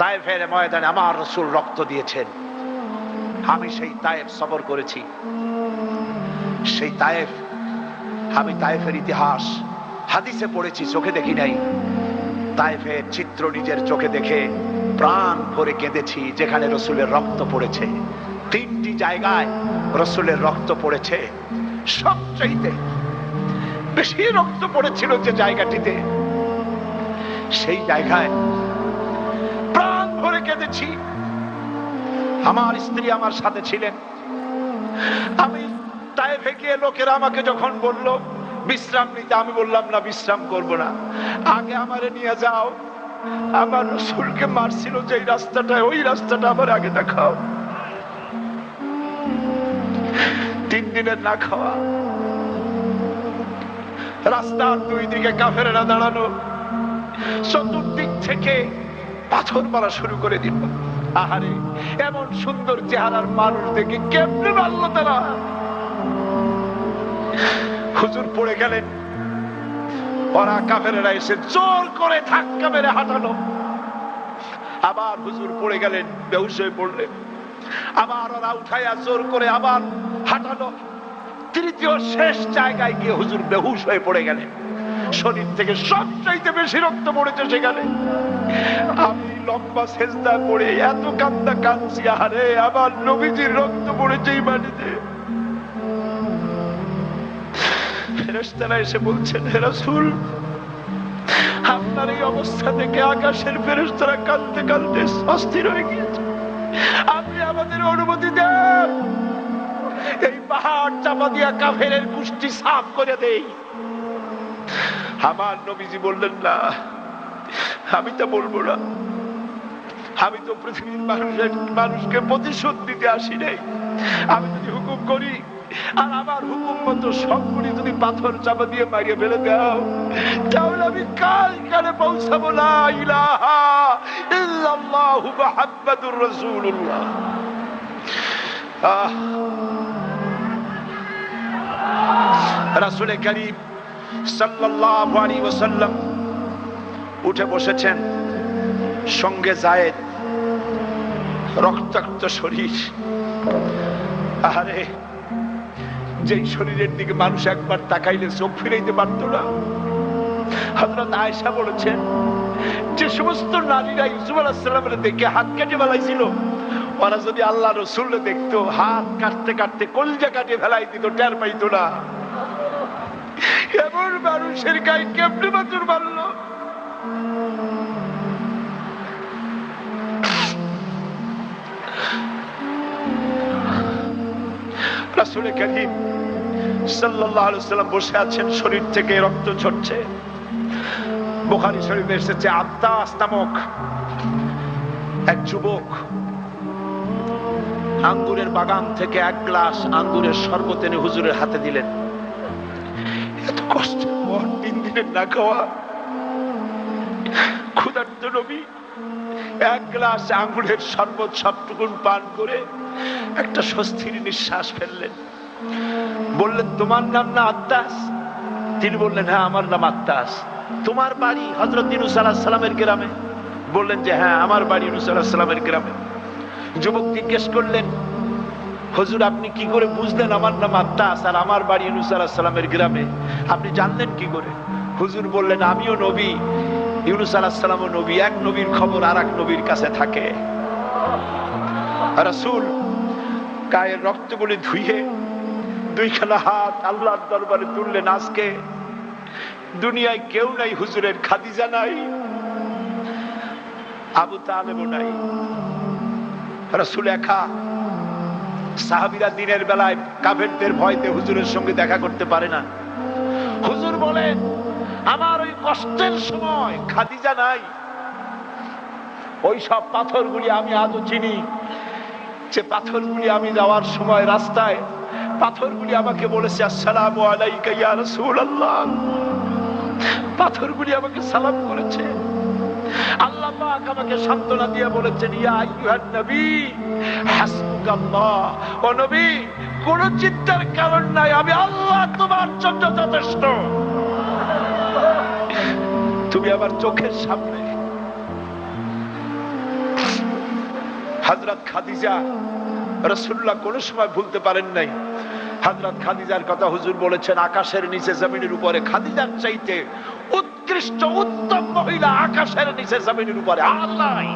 তায়েফের ময়দানে আমার রাসূল রক্ত দিয়েছেন। আমি সেই তায়েফ সফর করেছি। সেই তায়েফ, আমি তায়েফের ইতিহাস হাদিসে পড়েছি, চোখে দেখি নাই। তায়েফের চিত্র নিজের চোখে দেখে প্রাণ ভরে কেঁদেছি, যেখানে রাসূলের রক্ত পড়েছে। 3টি জায়গায় রাসূলের রক্ত পড়েছে। সবচেয়ে বেশি রক্ত পড়েছিল যে জায়গাটিতে, সেই জায়গায় প্রাণ ভরে কেঁদেছি। আমার স্ত্রী আমার সাথে ছিলেন। আমি তায়েফে গিয়ে লোকেরা আমাকে যখন বলল বিশ্রাম নিতে, আমি বললাম না, বিশ্রাম করব না, আগে আমারে নিয়ে যাও। আমার রাসূলকে মারছিল যে রাস্তাটা, ওই রাস্তাটা আমার আগে দেখাও। 3 দিনের না খাওয়া, রাস্তার 2 দিকে কাফেরেরা দাঁড়ানো, চতুর্দিক থেকে পাথর মারা শুরু করে দিল। আহারে, এমন সুন্দর চেহারার মানুষ দেখে কেমনে মারল তারা। হুজুর পড়ে গেলেন, ওরা কাফেরেরা এসে জোর করে ধাক্কা মেরে হাঁটালো। আবার হুজুর পড়ে গেলেন, বেহুশ হয়ে পড়লেন। আবার ওরা উঠাইয়া জোর করে আবার হাঁটালো। তৃতীয় শেষ জায়গায় গিয়ে হুজুর বেহুশ হয়ে পড়ে গেলেন। শরীর থেকে সবচাইতে বেশি রক্ত পড়েছে সেখানে। আমি লম্বা সেজদায় পড়ে এত কান্না কাঁদছি, আরে আমার নবীজির রক্ত পড়েছে এই মাটিতে। ফেরেশতারা এসে বলছেন, হে রাসূল, আপনার এই অবস্থা থেকে আকাশের ফেরেশতারা কাঁদতে কাঁদতে অস্থির হয়ে গিয়েছে। আপনি আমাদের অনুমতি দেন, এই পাহাড় চাপা দিয়া কাফেরের কুষ্টি সাফ করে দেই। আমার নবীজি বললেন, না, আমি তা বলবো না। আমি তো পৃথিবীর মানুষকে প্রতিশোধ দিতে আসি নাই। আমি যদি হুকুম করি আর আমার হুকুম মতো সবগুলি যদি পাথর চাপা দিয়ে মারিয়ে ফেলে দাও, তাহলে আমি কাল কালে পৌঁছাবো লা ইলাহা ইল্লাল্লাহু মুহাম্মাদুর রাসূলুল্লাহ। রাসূল করিম সাল্লাল্লাহু আলাইহি ওয়াসাল্লাম উঠে বসেছেন, সঙ্গে যায়েদ, রক্তাক্ত শরীর। আরে, যেই শরীরের দিকে মানুষ একবার তাকাইলে চোখ ফিরাইতে পারত না। হযরত আয়েশা বলেছেন, যে সমস্ত নারীরা ইউসুফ আলাইহিস সালামের দেখে হাত কেটে ফেলাইছিল, ওরা যদি আল্লাহ রাসূলকে দেখতো, হাত কাটতে কাটতে কলজা কাটিয়ে ফেলাই দিত, টের পাইতো না। এমন মানুষের গায়ে কেমনে পাথর মারলো? রাসূল করিম সাল্লাল্লাহু আলাইহি ওয়াসাল্লাম বসে আছেন, শরীর থেকে রক্ত ঝরছে। বুখারী শরীফে এসেছে, আত্তাস নামক এক যুবক আঙ্গুরের বাগান থেকে 1 গ্লাস আঙ্গুরের শরবত এনে হুজুরের হাতে দিলেন। এত কষ্টের পর 3 দিনের না খাওয়া ক্ষুধার্ত নবী 1 গ্লাস আঙ্গুরের শরবত সবটুকুন পান করে একটা স্বস্তির নিঃশ্বাস ফেললেন। বললেন, তোমার নাম না আত্তাস? তিনি বললেন, হ্যাঁ, আমার নাম আত্তাস। তোমার বাড়ি হযরত ইউনূস আলাইহিস সালামের গ্রামে? বললেন যে হ্যাঁ, আমার বাড়ি ইউনূস আলাইহিস সালামের গ্রামে। যুবক জিজ্ঞেস করলেন, হুজুর, আপনি কি করে বুঝলেন আমার নাম আত্তাস আর আমার বাড়ি ইউনূস আলাইহিস সালামের গ্রামে? আপনি জানলেন কি করে? হুজুর বললেন, আমিও নবী, ইউনূস আলাইহিস সালামও নবী। এক নবীর খবর আর এক নবীর কাছে থাকে। রাসূল গায়ের রক্তগুলি ধুইয়ে 2খানা হাত আল্লাহর দরবারে তুললেন। আজকে দুনিয়ায় কেউ নাই হুজুরের, খাদিজা নাই, আবু তালেবও নাই, রাসূল একা। সাহাবীরা দিনের বেলায় কাফেরদের ভয়তে হুজুরের সঙ্গে দেখা করতে পারে না। হুজুর বলেন, আমার ওই কষ্টের সময় খাদিজা নাই। ওই সব পাথরগুলি আমি আজও চিনি, যে পাথরগুলি আমি যাওয়ার সময় রাস্তায় পাথরগুলি আমাকে বলেছে, আসসালামু আলাইকা ইয়া রাসূলুল্লাহ। পাথরগুলি আমাকে সালাম করেছে। আল্লাহ পাক আমাকে সান্ত্বনা দিয়ে বলেছেন, ইয়া আইয়ুহান নবী হাসবুকাল্লাহ। ও নবী, কোন চিন্তার কারণ নাই, আমি আল্লাহ তোমার জন্য যথেষ্ট। তুমি আমার চোখের সামনে। হযরত খাদিজা রাসূলুল্লাহ কোন সময় ভুলতে পারেন নাই। হযরত খাদিজার কথা হুজুর বলেছেন, আকাশের নিচে জমিনের উপরে খাদিজার চাইতে উৎকৃষ্ট উত্তম মহিলা আকাশের নিচে জমিনের উপরে আর নাই।